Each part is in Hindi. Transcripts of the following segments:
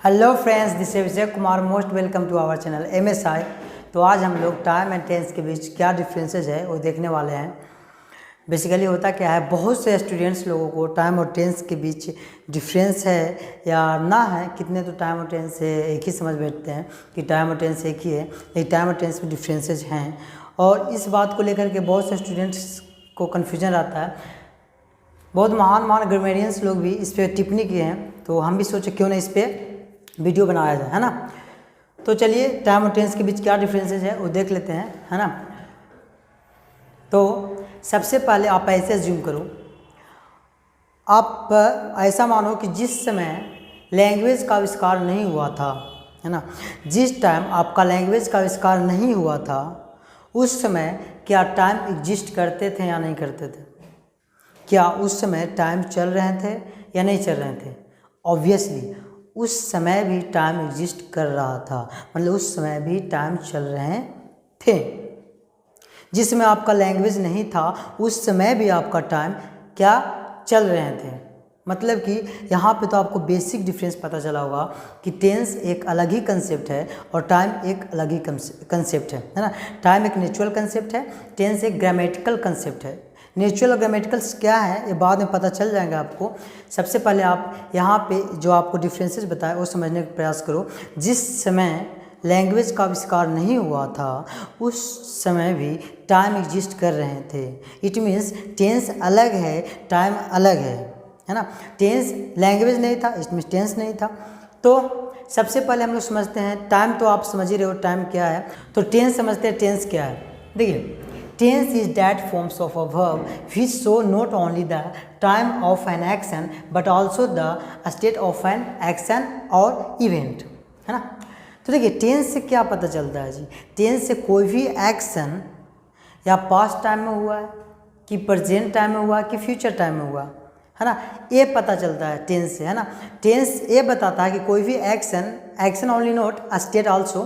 Hello friends, this is Vijay Kumar. Most welcome to our channel MSI। तो आज हम लोग टाइम एंड टेंस के बीच क्या डिफरेंसेस है वो देखने वाले हैं। बेसिकली होता क्या है, बहुत से स्टूडेंट्स लोगों को टाइम और टेंस के बीच डिफरेंस है या ना है, कितने तो टाइम और टेंस से एक ही समझ बैठते हैं कि टाइम और टेंस एक ही है, लेकिन टाइम और टेंस में डिफरेंसेस हैं। और इस बात को लेकर के बहुत से स्टूडेंट्स को कन्फ्यूजन रहता है। बहुत महान ग्रामेरियंस लोग भी इस पर टिप्पणी किए हैं, तो हम भी सोचे क्यों ना इस पर वीडियो बनाया जाए, है ना। तो चलिए टाइम और टेंस के बीच क्या डिफरेंसेस है वो देख लेते हैं, है ना। तो सबसे पहले आप ऐसे अज्यूम करो, आप ऐसा मानो कि जिस समय लैंग्वेज का आविष्कार नहीं हुआ था, है ना, जिस टाइम आपका लैंग्वेज का आविष्कार नहीं हुआ था उस समय क्या टाइम एग्जिस्ट करते थे या नहीं करते थे? क्या उस समय टाइम चल रहे थे या नहीं चल रहे थे? ऑब्वियसली उस समय भी टाइम एग्जिस्ट कर रहा था, मतलब उस समय भी टाइम चल रहे थे। जिस समय आपका लैंग्वेज नहीं था उस समय भी आपका टाइम क्या चल रहे थे। मतलब कि यहाँ पे तो आपको बेसिक डिफरेंस पता चला होगा कि टेंस एक अलग ही कंसेप्ट है और टाइम एक अलग ही कंसेप्ट है ना। टाइम एक नेचुरल कंसेप्ट है, टेंस एक ग्रामेटिकल कंसेप्ट है। नेचुरल और ग्रामेटिकल्स क्या है ये बाद में पता चल जाएगा आपको। सबसे पहले आप यहाँ पे जो आपको डिफरेंसेस बताए वो समझने का प्रयास करो। जिस समय लैंग्वेज का आविष्कार नहीं हुआ था उस समय भी टाइम एग्जिस्ट कर रहे थे। इट मीन्स टेंस अलग है, टाइम अलग है ना। टेंस लैंग्वेज नहीं था, इसमें टेंस नहीं था। तो सबसे पहले हम लोग समझते हैं टाइम। तो आप समझ ही रहे हो टाइम क्या है, तो टेंस समझते हैं टेंस क्या है। देखिए, tense is that forms of a verb which show not only the time of an action but also the state of an action or event, है ना। तो देखिए टेंस से क्या पता चलता है जी, टेंस से कोई भी एक्शन या पास्ट टाइम में हुआ है कि प्रेजेंट टाइम में हुआ है कि फ्यूचर टाइम में हुआ है ना, ये पता चलता है टेंस से, है ना। टेंस ये बताता है कि कोई भी action only note state also,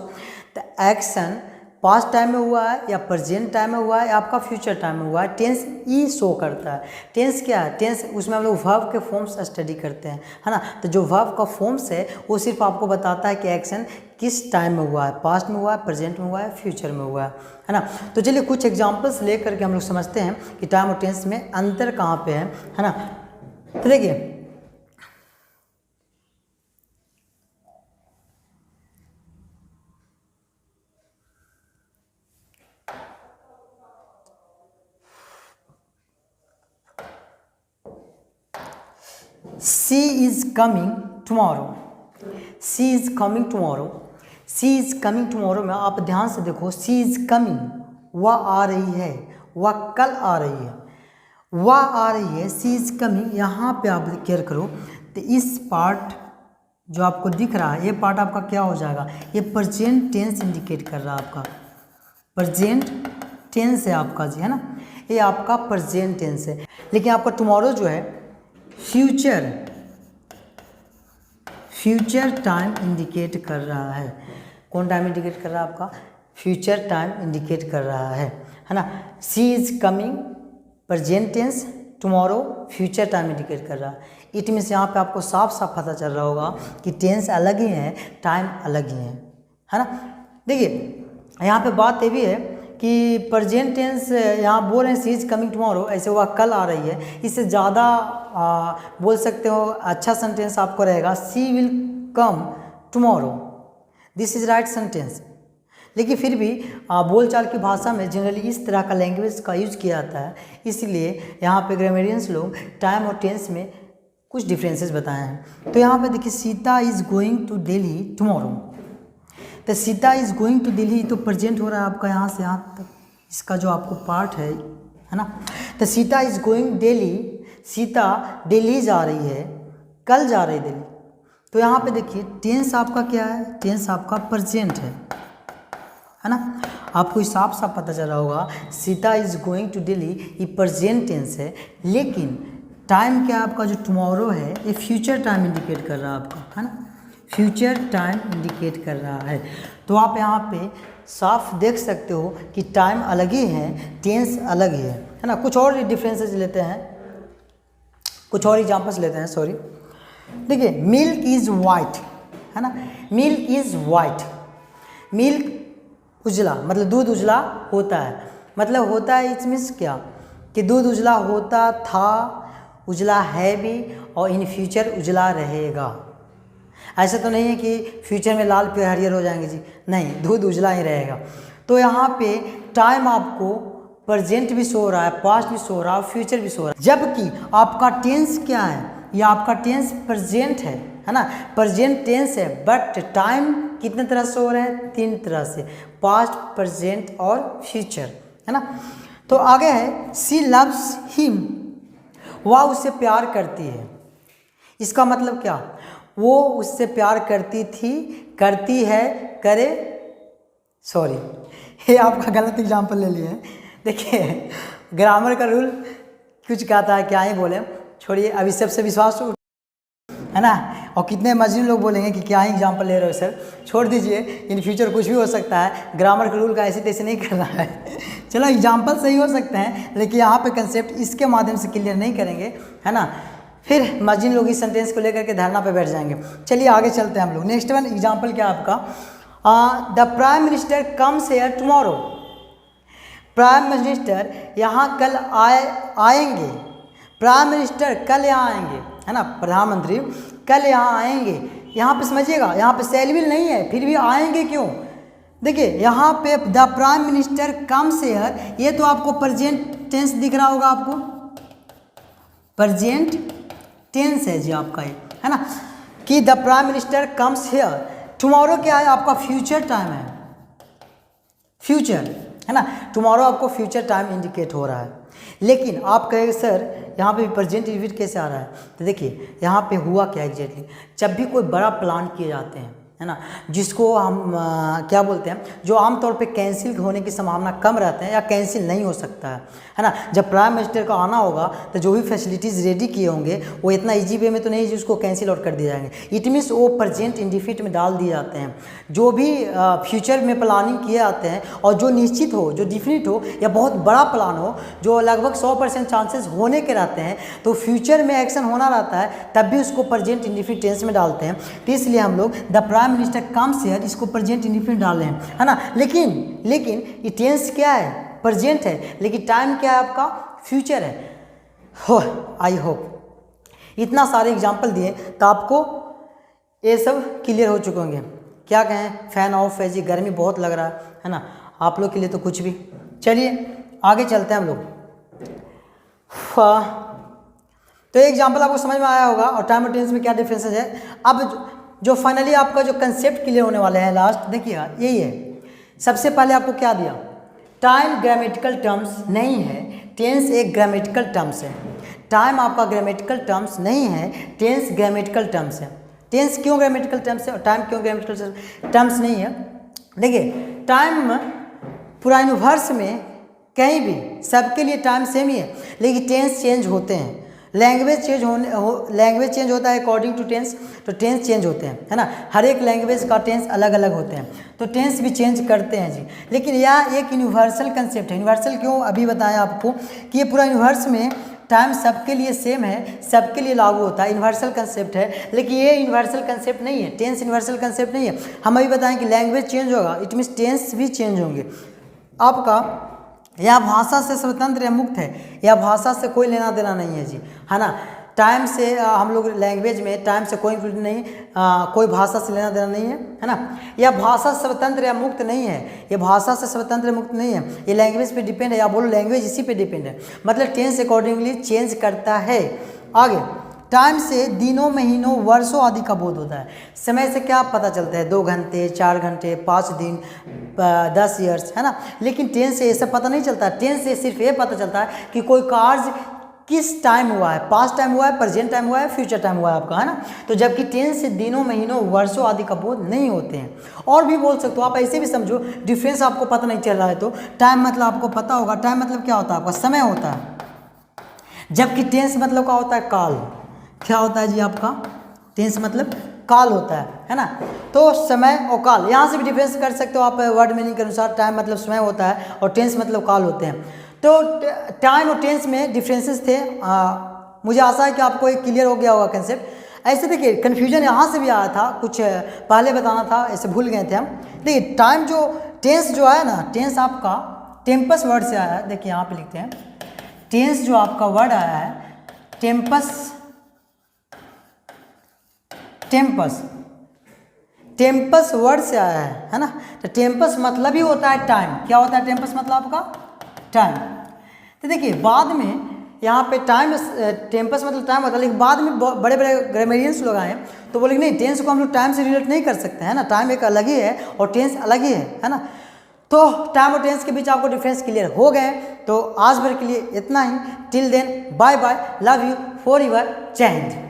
the action past time में हुआ है या प्रेजेंट टाइम में हुआ है या आपका फ्यूचर टाइम में हुआ है, टेंस ई शो करता है। टेंस क्या है? टेंस उसमें हम लोग वर्ब के फॉर्म्स स्टडी करते हैं, है ना। तो जो वर्ब का फॉर्म्स है वो सिर्फ आपको बताता है कि एक्शन किस टाइम में हुआ है, पास्ट में हुआ है, प्रेजेंट में हुआ है, फ्यूचर में हुआ है ना। तो चलिए कुछ एग्जाम्पल्स ले करके हम लोग समझते हैं कि टाइम और टेंस में अंतर कहाँ पे है ना। तो देखिए She is coming tomorrow. She is coming tomorrow. She is coming tomorrow में आप ध्यान से देखो, she is coming, वह आ रही है, वह कल आ रही है, वह आ रही है। she is coming यहाँ पे आप केयर करो तो इस पार्ट जो आपको दिख रहा है ये पार्ट आपका क्या हो जाएगा, ये प्रेजेंट टेंस इंडिकेट कर रहा है। आपका प्रेजेंट टेंस है आपका जी, है ना, ये आपका प्रेजेंट टेंस है। लेकिन आपका टुमारो जो है फ्यूचर टाइम इंडिकेट कर रहा है। कौन टाइम इंडिकेट कर रहा है? आपका फ्यूचर टाइम इंडिकेट कर रहा है ना। She is coming present tense, tomorrow future time indicate कर रहा है। इट मीन्स यहाँ पे आपको साफ साफ पता चल रहा होगा कि टेंस अलग ही है, टाइम अलग ही है ना। देखिए यहाँ पे बात ये भी है कि प्रेजेंट टेंस यहाँ बोल रहे हैं सी इज कमिंग टुमारो, ऐसे वह कल आ रही है। इससे ज़्यादा बोल सकते हो अच्छा सेंटेंस आपको रहेगा she will come tomorrow. This is right sentence. लेकिन फिर भी बोलचाल की भाषा में जनरली इस तरह का लैंग्वेज का यूज किया जाता है, इसलिए यहाँ पे ग्रामेरियंस लोग टाइम और टेंस में कुछ डिफरेंसेस बताए हैं। तो यहाँ पे देखिए Sita is going to Delhi tomorrow, तो Sita is going to Delhi तो प्रेजेंट हो रहा है आपका यहाँ से यहाँ तक, इसका जो आपको पार्ट है ना। तो सीता इज गोइंग दिल्ली, सीता दिल्ली जा रही है, कल जा रही है दिल्ली। तो यहाँ पे देखिए टेंस आपका क्या है, टेंस आपका प्रेजेंट है ना। आपको साफ साफ पता चला होगा Sita is going to Delhi ये प्रेजेंट टेंस है, लेकिन टाइम क्या आपका जो टुमारो है ये फ्यूचर टाइम इंडिकेट कर रहा है आपका, है ना, फ्यूचर टाइम इंडिकेट कर रहा है। तो आप यहाँ पे साफ देख सकते हो कि टाइम अलग ही है, टेंस अलग ही है ना। कुछ और डिफरेंसेस लेते हैं, कुछ और एग्जांपल्स लेते हैं, सॉरी। देखिए मिल्क इज़ वाइट, है ना। मिल्क इज़ वाइट, मिल्क उजला, मतलब दूध उजला होता है, मतलब होता है इट्स मीन्स क्या कि दूध उजला होता था, उजला है भी, और इन फ्यूचर उजला रहेगा। ऐसा तो नहीं है कि फ्यूचर में लाल पे हरियर हो जाएंगे जी, नहीं, दूध उजला ही रहेगा। तो यहाँ पे टाइम आपको प्रेजेंट भी शो हो रहा है, पास्ट भी शो हो रहा है, फ्यूचर भी शो हो रहा है, जबकि आपका टेंस क्या है, ये आपका टेंस प्रेजेंट है ना, प्रेजेंट टेंस है, बट टाइम कितने तरह से हो रहे हैं, 3 तरह से, पास्ट, प्रेजेंट और फ्यूचर, है ना। तो आगे है शी लव्स हिम, वह उससे प्यार करती है। इसका मतलब क्या, वो उससे प्यार करती थी, करती है, करे, सॉरी ये आपका गलत एग्जाम्पल ले लिए हैं। देखिए ग्रामर का रूल कुछ कहता है, क्या ही बोले, छोड़िए, अभी सबसे विश्वास है ना, और कितने मजनून लोग बोलेंगे कि क्या ही एग्जाम्पल ले रहे हो सर, छोड़ दीजिए, इन फ्यूचर कुछ भी हो सकता है, ग्रामर के रूल का ऐसे तैसे नहीं करना है। चलो एग्जाम्पल सही हो सकते हैं, लेकिन यहाँ पे कंसेप्ट इसके माध्यम से क्लियर नहीं करेंगे, है ना, फिर मजनून लोग इस सेंटेंस को लेकर के धरना पे बैठ जाएंगे। चलिए आगे चलते हैं हम लोग। नेक्स्ट वन एग्जाम्पल क्या आपका, the prime minister comes here tomorrow, prime minister यहाँ कल आएंगे, प्राइम मिनिस्टर कल यहाँ आएंगे, है ना, प्रधानमंत्री कल यहाँ आएंगे। यहाँ पे समझिएगा, यहाँ पे शैल विल नहीं है, फिर भी आएंगे क्यों, देखिए यहाँ पे the prime minister comes here, ये तो आपको प्रेजेंट टेंस दिख रहा होगा, आपको प्रेजेंट टेंस है जी आपका ये, है ना, कि the prime minister comes here. Tomorrow क्या है, आपका फ्यूचर टाइम है, फ्यूचर, है ना, टुमारो आपको फ्यूचर टाइम इंडिकेट हो रहा है। लेकिन आप कहेंगे सर यहाँ पे प्रेजेंट रिपीट कैसे आ रहा है, तो देखिए यहाँ पे हुआ क्या एग्जैक्टली, जब भी कोई बड़ा प्लान किए जाते हैं, है ना, जिसको हम क्या बोलते हैं, जो आमतौर पे कैंसिल होने की संभावना कम रहते हैं या कैंसिल नहीं हो सकता है ना, जब प्राइम मिनिस्टर का आना होगा तो जो भी फैसिलिटीज़ रेडी किए होंगे वो इतना इजी वे में तो नहीं जिसको कैंसिल आउट कर दिए जाएंगे, इट मीन्स वो प्रेजेंट इंडिफिट में डाल दिए जाते हैं। जो भी फ्यूचर में प्लानिंग किए जाते हैं और जो निश्चित हो, जो डिफिनिट हो या बहुत बड़ा प्लान हो, जो लगभग 100% चांसेस होने के रहते हैं, तो फ्यूचर में एक्शन होना रहता है, तब भी उसको प्रेजेंट इंडिफिट टेंस में डालते हैं। तो इसलिए हम लोग the prime minister comes here, इसको प्रेजेंट इंडिफिनिट डाल रहे हैं, है ना। लेकिन ये टेंस क्या है, प्रेजेंट है, लेकिन टाइम क्या है आपका, फ्यूचर है। हो आई होप इतना सारे एग्जाम्पल दिए तो आपको ये सब क्लियर हो चुके होंगे। क्या कहें, फैन ऑफ है जी, गर्मी बहुत लग रहा है ना, आप लोग के लिए तो कुछ भी। चलिए आगे चलते हैं हम लोग। तो एग्जाम्पल आपको समझ में आया होगा और टाइम और टेंस में क्या डिफरेंसेस है। अब जो फाइनली आपका जो कंसेप्ट क्लियर होने वाले हैं लास्ट, देखिएगा यही है। सबसे पहले आपको क्या दिया, टाइम ग्रामेटिकल टर्म्स नहीं है, टेंस एक ग्रामेटिकल टर्म्स है। टाइम आपका ग्रामेटिकल टर्म्स नहीं है, टेंस ग्रामेटिकल टर्म्स है। टेंस क्यों ग्रामेटिकल टर्म्स है और टाइम क्यों ग्रामेटिकल टर्म्स नहीं है। देखिए टाइम पूरा यूनिवर्स में कहीं भी सबके लिए टाइम सेम ही है, लेकिन टेंस चेंज होते हैं, लैंग्वेज चेंज होता है अकॉर्डिंग टू टेंस, तो टेंस चेंज होते हैं, है ना, हर एक लैंग्वेज का टेंस अलग अलग होते हैं, तो टेंस भी चेंज करते हैं जी। लेकिन यह एक यूनिवर्सल कंसेप्ट है। यूनिवर्सल क्यों, अभी बताया आपको कि ये पूरा यूनिवर्स में टाइम सबके लिए सेम है, सबके लिए लागू होता है, यूनिवर्सल कंसेप्ट है। लेकिन ये यूनिवर्सल कंसेप्ट नहीं है, टेंस यूनिवर्सल कंसेप्ट नहीं है। हम अभी बताएं कि लैंग्वेज चेंज होगा, इट मीन्स टेंस भी चेंज होंगे। आपका यह भाषा से स्वतंत्र या मुक्त है, या भाषा से कोई लेना देना नहीं है जी, है ना। टाइम से हम लोग लैंग्वेज में टाइम से कोई नहीं, कोई भाषा से लेना देना नहीं है ना। यह भाषा स्वतंत्र या मुक्त नहीं है, ये भाषा से स्वतंत्र मुक्त नहीं है, ये लैंग्वेज पे डिपेंड है, या बोलो लैंग्वेज इसी पे डिपेंड है, मतलब टेंस अकॉर्डिंगली चेंज करता है। आगे टाइम से दिनों, महीनों, वर्षों आदि का बोध होता है। समय से क्या पता चलता है, 2 घंटे, 4 घंटे, 5 दिन, 10 ईयर्स, है ना। लेकिन टेंस से ये सब पता नहीं चलता। टेंस से सिर्फ ये पता चलता है कि कोई कार्य किस टाइम हुआ है, पास्ट टाइम हुआ है, प्रेजेंट टाइम हुआ है, फ्यूचर टाइम हुआ है आपका, है ना। तो जबकि टेंस से दिनों, महीनों, वर्षों आदि का बोध नहीं होते हैं। और भी बोल सकते हो आप, ऐसे भी समझो, डिफरेंस आपको पता नहीं चल रहा है तो टाइम मतलब आपको पता होगा, टाइम मतलब क्या होता है आपका, समय होता है, जबकि टेंस मतलब क्या होता है, काल। क्या होता है जी आपका, टेंस मतलब काल होता है ना। तो समय और काल, यहाँ से भी डिफरेंस कर सकते हो आप वर्ड मीनिंग के अनुसार। टाइम मतलब समय होता है और टेंस मतलब काल होते हैं। तो टाइम और टेंस में डिफरेंसेस थे। मुझे आशा है कि आपको एक क्लियर हो गया होगा कंसेप्ट। ऐसे देखिए कन्फ्यूजन यहाँ से भी आया था, कुछ पहले बताना था, ऐसे भूल गए थे हम। देखिए टाइम जो टेंस जो आया ना, टेंस आपका टेम्पस वर्ड से आया है। देखिए यहाँ पे लिखते हैं, टेंस जो आपका वर्ड आया है टेम्पस, टेम्पस, टेम्पस वर्ड से आया है ना। तो टेम्पस मतलब ही होता है टाइम। क्या होता है टेम्पस मतलब आपका? टाइम। तो देखिए बाद में यहाँ पे टाइम, टेम्पस मतलब टाइम होता है, लेकिन बाद में बड़े बड़े ग्रामेरियंस लोग आए तो बोले नहीं, टेंस को हम लोग टाइम से रिलेट नहीं कर सकते, है ना। टाइम एक अलग ही है और टेंस अलग ही है ना। तो टाइम और टेंस के बीच आपको डिफरेंस क्लियर हो गए। तो आज भर के लिए इतना ही। Till then bye bye, love you for your, Jai Hind.